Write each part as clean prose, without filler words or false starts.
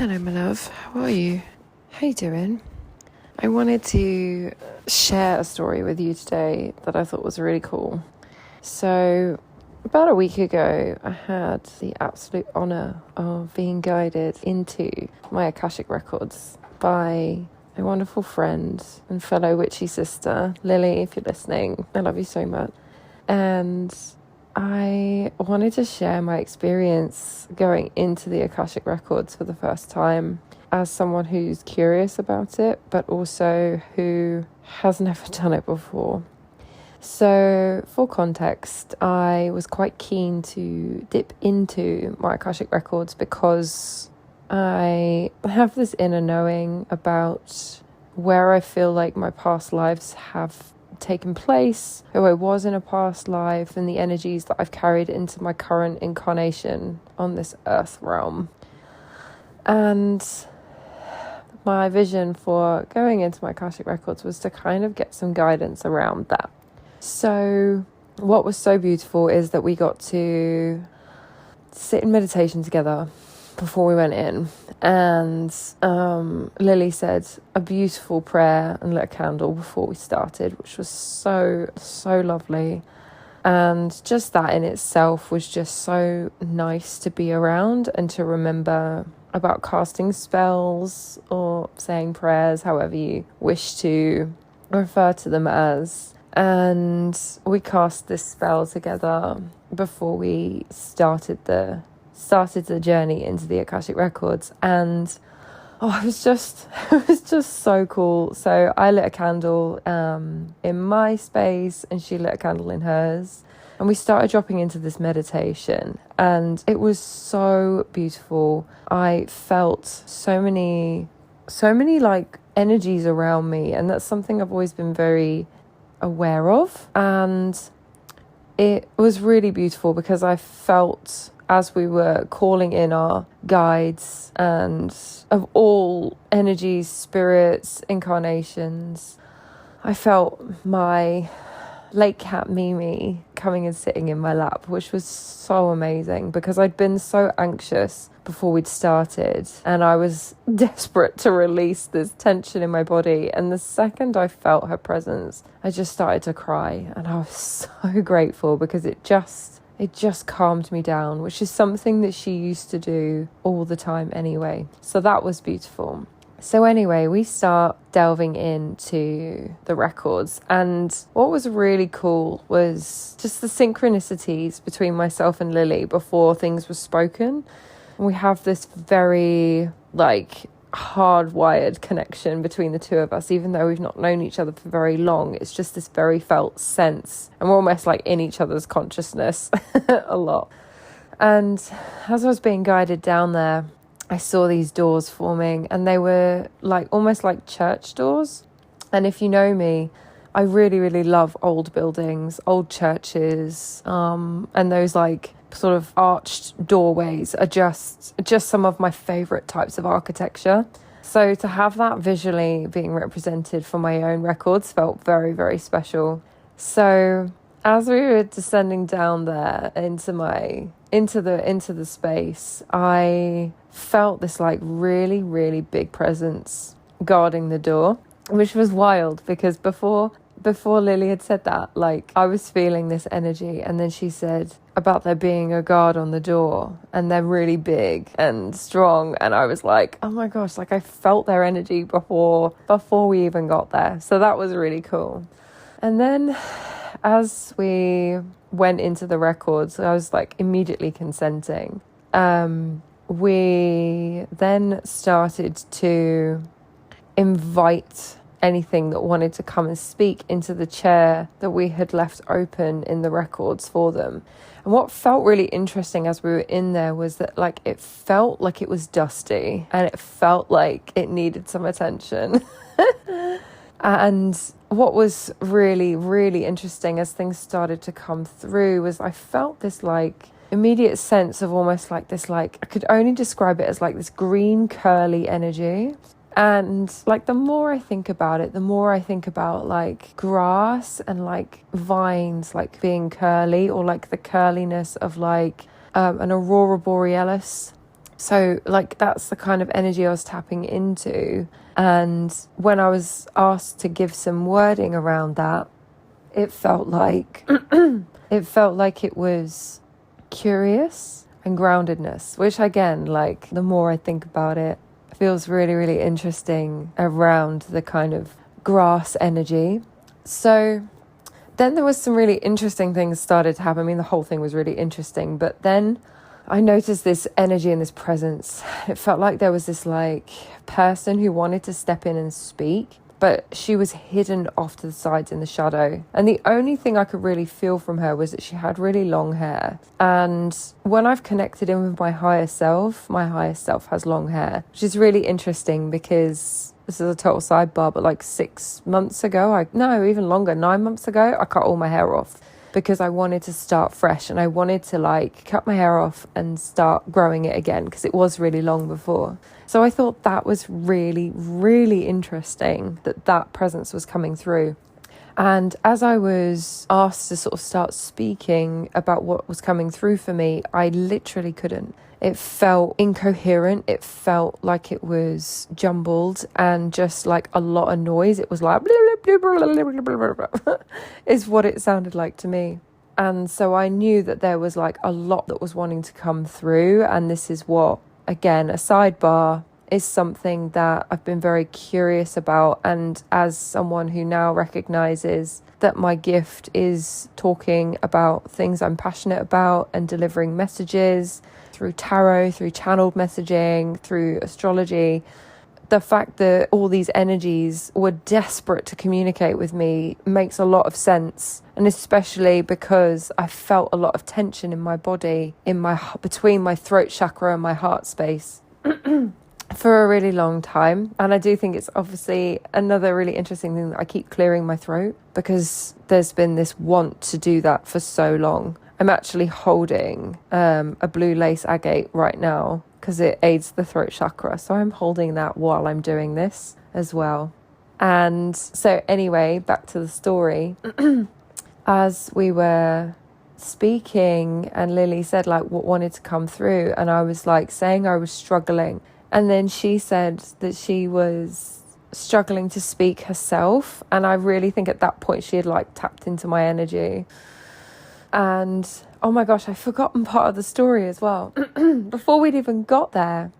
Hello, my love. How are you? How you doing? I wanted to share a story with you today that I thought was really cool. So, about a week ago, I had the absolute honour of being guided into my Akashic Records by my wonderful friend and fellow witchy sister, Lily, if you're listening. I love you so much. And I wanted to share my experience going into the Akashic Records for the first time as someone who's curious about it, but also who has never done it before. So, for context, I was quite keen to dip into my Akashic Records because I have this inner knowing about where I feel like my past lives have taken place, who I was in a past life, and the energies that I've carried into my current incarnation on this earth realm. And my vision for going into my Akashic Records was to kind of get some guidance around that. So what was so beautiful is that we got to sit in meditation together before we went in, and Lily said a beautiful prayer and lit a candle before we started, which was so lovely. And just that in itself was just so nice to be around and to remember about casting spells or saying prayers, however you wish to refer to them as. And we cast this spell together before we started the journey into the Akashic Records, and it was just so cool. So I lit a candle in my space, and she lit a candle in hers, and we started dropping into this meditation, and it was so beautiful. I felt so many like energies around me, and that's something I've always been very aware of, and it was really beautiful because I felt, as we were calling in our guides and of all energies, spirits, incarnations, I felt my lake cat Mimi coming and sitting in my lap, which was so amazing because I'd been so anxious before we'd started, and I was desperate to release this tension in my body. And the second I felt her presence, I just started to cry, and I was so grateful because it just calmed me down, which is something that she used to do all the time anyway. So that was beautiful. So anyway, we start delving into the records, and what was really cool was just the synchronicities between myself and Lily before things were spoken. And we have this very hardwired connection between the two of us, even though we've not known each other for very long. It's just this very felt sense, and we're almost like in each other's consciousness a lot. And as I was being guided down there, I saw these doors forming, and they were almost like church doors. And if you know me, I really, really love old buildings, old churches, and those sort of arched doorways are just some of my favorite types of architecture. So to have that visually being represented for my own records felt very, very special. So as we were descending down there into the space, I felt this really, really big presence guarding the door, which was wild because before Lily had said that, I was feeling this energy, and then she said about there being a guard on the door, and they're really big and strong, and I was like, oh my gosh, I felt their energy before we even got there. So that was really cool. And then as we went into the records, I was immediately consenting. We then started to invite anything that wanted to come and speak into the chair that we had left open in the records for them. And what felt really interesting as we were in there was that it felt like it was dusty, and it felt like it needed some attention. And what was really, really interesting as things started to come through was I felt this immediate sense of almost this I could only describe it as this green curly energy. And the more I think about it, the more I think about grass and vines being curly, or the curliness of an aurora borealis So like that's the kind of energy I was tapping into. And when I was asked to give some wording around that, it felt like it was curious and groundedness, which again, like the more I think about it, feels really, really interesting around the kind of grass energy. So then there was some really interesting things started to happen. I mean, the whole thing was really interesting, but then I noticed this energy and this presence. It felt like there was this like person who wanted to step in and speak, but she was hidden off to the sides in the shadow. And the only thing I could really feel from her was that she had really long hair. And when I've connected in with my higher self has long hair, which is really interesting because this is a total sidebar, but like 6 months ago, even longer, 9 months ago, I cut all my hair off because I wanted to start fresh and I wanted to like cut my hair off and start growing it again because it was really long before. So I thought that was really, really interesting that presence was coming through. And as I was asked to sort of start speaking about what was coming through for me, I literally couldn't. It felt incoherent. It felt like it was jumbled and just like a lot of noise. It was like is what it sounded like to me. And so I knew that there was like a lot that was wanting to come through. And this is what, again, a sidebar, is something that I've been very curious about. And as someone who now recognizes that my gift is talking about things I'm passionate about and delivering messages through tarot, through channeled messaging, through astrology, the fact that all these energies were desperate to communicate with me makes a lot of sense. And especially because I felt a lot of tension in my body, between my throat chakra and my heart space for a really long time. And I do think it's obviously another really interesting thing that I keep clearing my throat because there's been this want to do that for so long. I'm actually holding a blue lace agate right now because it aids the throat chakra. So I'm holding that while I'm doing this as well. And so anyway, back to the story. As we were speaking and Lily said like what wanted to come through, and I was like saying I was struggling. And then she said that she was struggling to speak herself. And I really think at that point she had like tapped into my energy. And oh my gosh, I've forgotten part of the story as well. Before we'd even got there,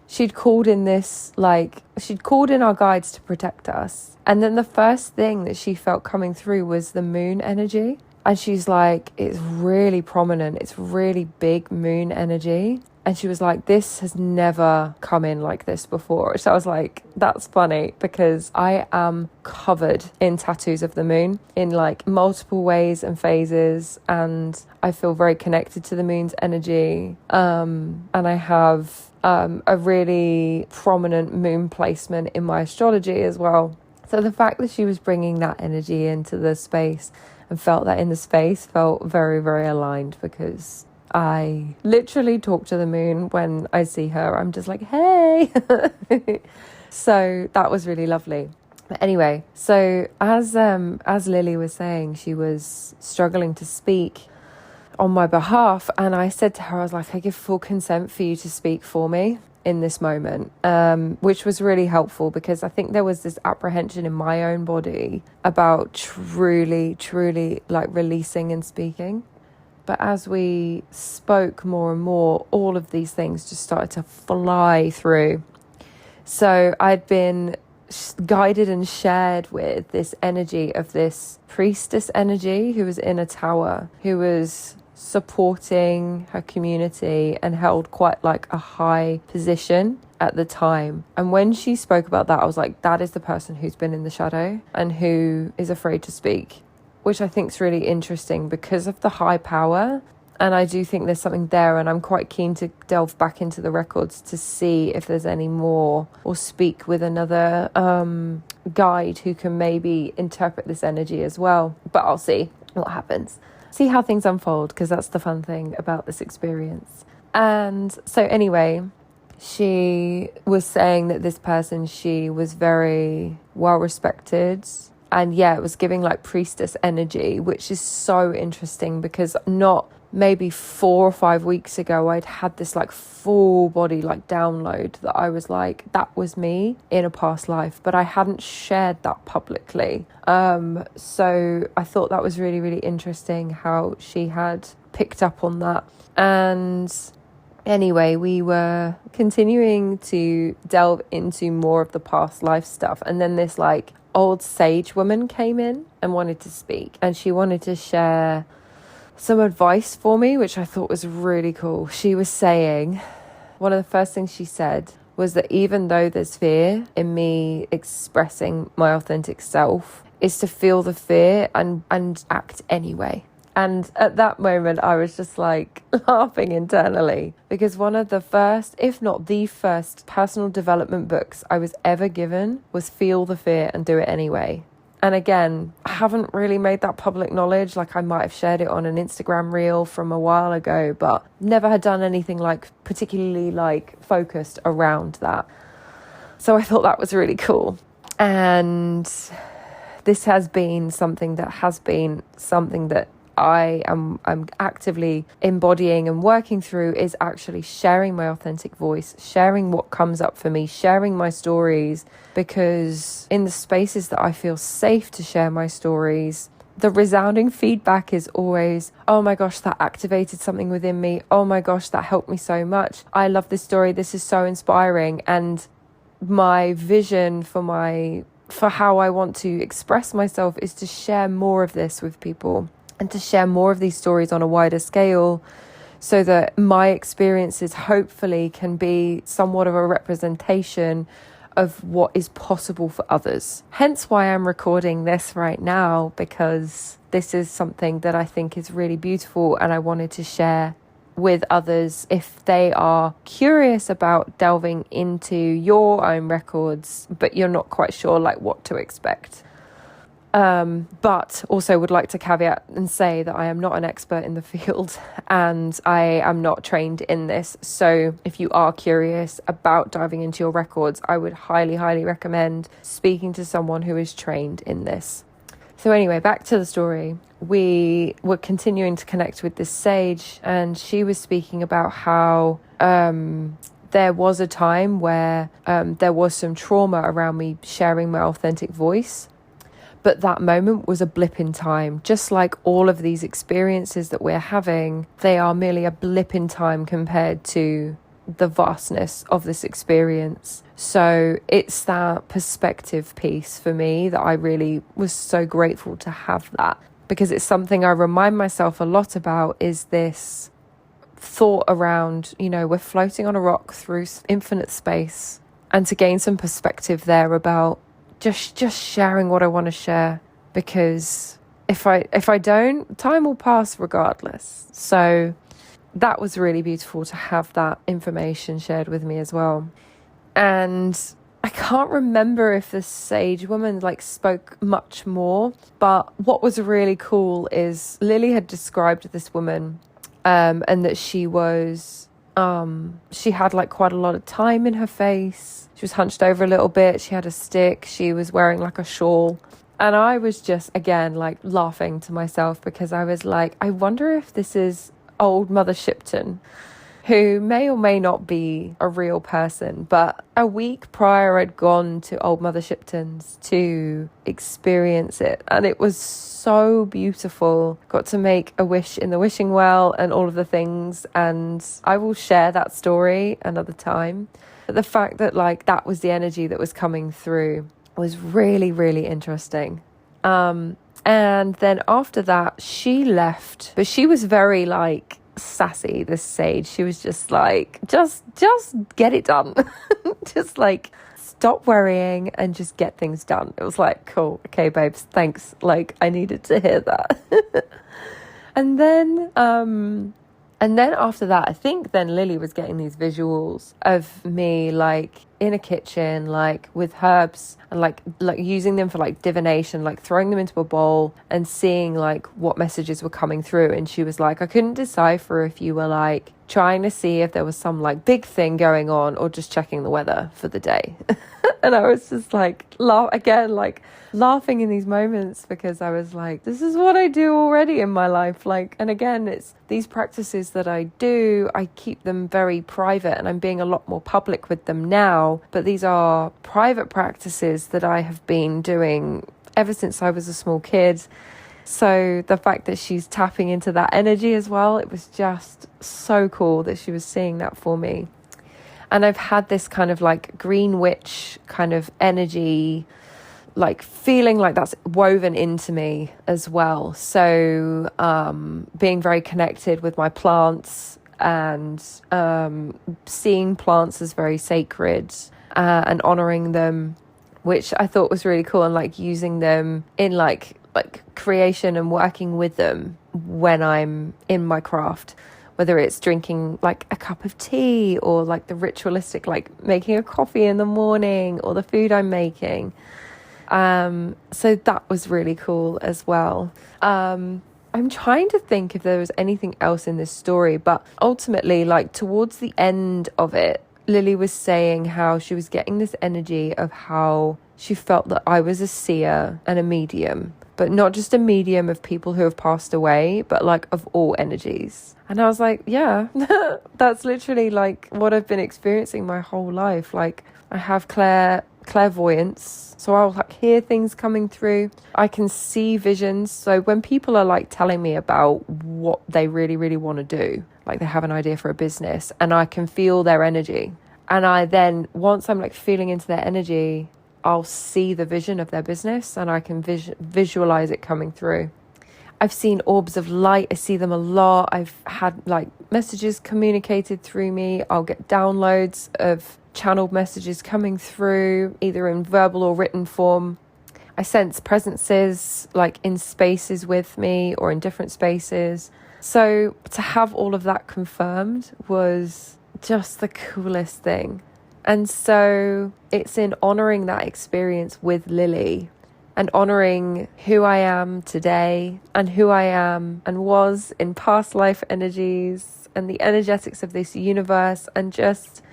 she'd called in our guides to protect us. And then the first thing that she felt coming through was the moon energy. And she's like, it's really prominent. It's really big moon energy. And she was like, this has never come in like this before. So I was like, that's funny because I am covered in tattoos of the moon in like multiple ways and phases. And I feel very connected to the moon's energy. And I have a really prominent moon placement in my astrology as well. So the fact that she was bringing that energy into the space and felt that in the space felt very, very aligned because I literally talk to the moon when I see her. I'm just like, hey. So that was really lovely. But anyway, so as Lily was saying, she was struggling to speak on my behalf. And I said to her, I was like, I give full consent for you to speak for me in this moment, which was really helpful because I think there was this apprehension in my own body about truly like releasing and speaking. But as we spoke more and more, all of these things just started to fly through. So I'd been guided and shared with this energy of this priestess energy who was in a tower, who was supporting her community and held quite like a high position at the time. And when she spoke about that, I was like, that is the person who's been in the shadow and who is afraid to speak, which I think is really interesting because of the high power. And I do think there's something there, and I'm quite keen to delve back into the records to see if there's any more or speak with another guide who can maybe interpret this energy as well. But I'll see what happens. See how things unfold, because that's the fun thing about this experience. And so anyway, she was saying that this person, she was very well respected. And yeah, it was giving like priestess energy, which is so interesting because not maybe 4 or 5 weeks ago, I'd had this like full body like download that I was like, that was me in a past life, but I hadn't shared that publicly. So I thought that was really, really interesting how she had picked up on that. And anyway, we were continuing to delve into more of the past life stuff. And then this like old sage woman came in and wanted to speak, and she wanted to share some advice for me, which I thought was really cool. She was saying, one of the first things she said was that even though there's fear in me expressing my authentic self, is to feel the fear and act anyway. And at that moment, I was just like laughing internally, because one of the first, if not the first, personal development books I was ever given was Feel the Fear and Do It Anyway. And again, I haven't really made that public knowledge. Like, I might have shared it on an Instagram reel from a while ago, but never had done anything like particularly like focused around that. So I thought that was really cool. And this has been something that I'm actively embodying and working through, is actually sharing my authentic voice, sharing what comes up for me, sharing my stories, because in the spaces that I feel safe to share my stories, the resounding feedback is always, oh my gosh, that activated something within me. Oh my gosh, that helped me so much. I love this story. This is so inspiring. And my vision for how I want to express myself is to share more of this with people, and to share more of these stories on a wider scale, so that my experiences hopefully can be somewhat of a representation of what is possible for others. Hence why I'm recording this right now, because this is something that I think is really beautiful, and I wanted to share with others if they are curious about delving into your own records, but you're not quite sure like what to expect. But also would like to caveat and say that I am not an expert in the field, and I am not trained in this. So if you are curious about diving into your records, I would highly, highly recommend speaking to someone who is trained in this. So anyway, back to the story. We were continuing to connect with this sage, and she was speaking about how there was a time where there was some trauma around me sharing my authentic voice. But that moment was a blip in time. Just like all of these experiences that we're having, they are merely a blip in time compared to the vastness of this experience. So it's that perspective piece for me that I really was so grateful to have that, because it's something I remind myself a lot about, is this thought around, we're floating on a rock through infinite space, and to gain some perspective there about just sharing what I want to share, because if I don't, time will pass regardless. So that was really beautiful to have that information shared with me as well. And I can't remember if the sage woman spoke much more, but what was really cool is Lily had described this woman, and that she was she had quite a lot of time in her face. She was hunched over a little bit. She had a stick. She was wearing a shawl. And I was just, again, laughing to myself, because I was like, I wonder if this is old Mother Shipton, who may or may not be a real person. But a week prior, I'd gone to old Mother Shipton's to experience it. And it was so beautiful. Got to make a wish in the wishing well and all of the things. And I will share that story another time. But the fact that that was the energy that was coming through was really, really interesting. And then after that, she left, but she was very sassy, this sage. She was just just get it done. Just stop worrying and just get things done. It was cool, okay babes, thanks, I needed to hear that. And then after that, I think then Lily was getting these visuals of me in a kitchen, with herbs, and using them for divination, throwing them into a bowl and seeing what messages were coming through. And she was I couldn't decipher if you were trying to see if there was some like big thing going on or just checking the weather for the day. And I was just like, laughing in these moments, because I was like, this is what I do already in my life. Like, and again, it's these practices that I do, I keep them very private, and I'm being a lot more public with them now. But these are private practices that I have been doing ever since I was a small kid. So the fact that she's tapping into that energy as well, it was just so cool that she was seeing that for me. And I've had this kind of like green witch kind of energy, like feeling like that's woven into me as well. So being very connected with my plants and seeing plants as very sacred and honoring them, which I thought was really cool, and like using them in like creation and working with them when I'm in my craft, whether it's drinking like a cup of tea or like the ritualistic, like making a coffee in the morning, or the food I'm making. So that was really cool as well. I'm trying to think if there was anything else in this story, but ultimately, like towards the end of it, Lily was saying how she was getting this energy of how she felt that I was a seer and a medium, but not just a medium of people who have passed away, but like of all energies. And I was like, yeah, that's literally like what I've been experiencing my whole life. Like I have clairvoyance, so I'll like hear things coming through. I can see visions. So when people are like telling me about what they really, really want to do, like they have an idea for a business, and I can feel their energy. And I then, once I'm like feeling into their energy, I'll see the vision of their business, and I can visualize it coming through. I've seen orbs of light. I see them a lot. I've had like messages communicated through me. I'll get downloads of channeled messages coming through, either in verbal or written form. I sense presences like in spaces with me or in different spaces. So to have all of that confirmed was just the coolest thing. And so it's in honoring that experience with Lily and honoring who I am today and who I am and was in past life energies and the energetics of this universe, and just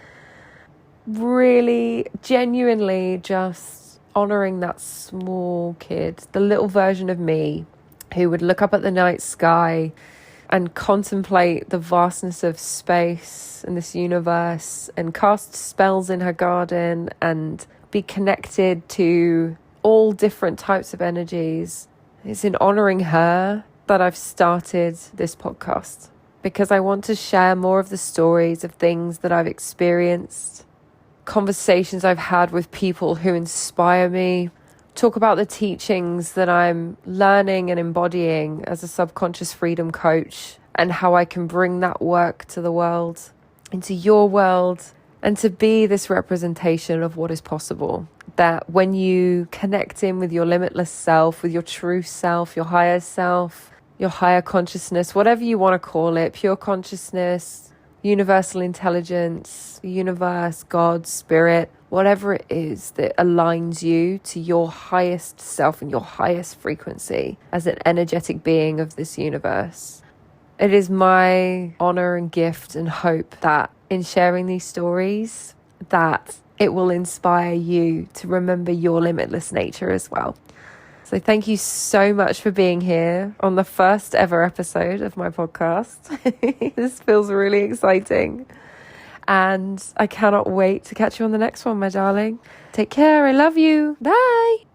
really genuinely just honoring that small kid, the little version of me who would look up at the night sky and contemplate the vastness of space and this universe and cast spells in her garden and be connected to all different types of energies. It's in honoring her that I've started this podcast, because I want to share more of the stories of things that I've experienced, conversations I've had with people who inspire me, talk about the teachings that I'm learning and embodying as a subconscious freedom coach, and how I can bring that work to the world, into your world, and to be this representation of what is possible. That when you connect in with your limitless self, with your true self, your higher self, your higher consciousness, whatever you want to call it, pure consciousness, universal intelligence, universe, God, spirit, whatever it is that aligns you to your highest self and your highest frequency as an energetic being of this universe. It is my honor and gift and hope that in sharing these stories, that it will inspire you to remember your limitless nature as well. So thank you so much for being here on the first ever episode of my podcast. This feels really exciting. And I cannot wait to catch you on the next one, my darling. Take care. I love you. Bye.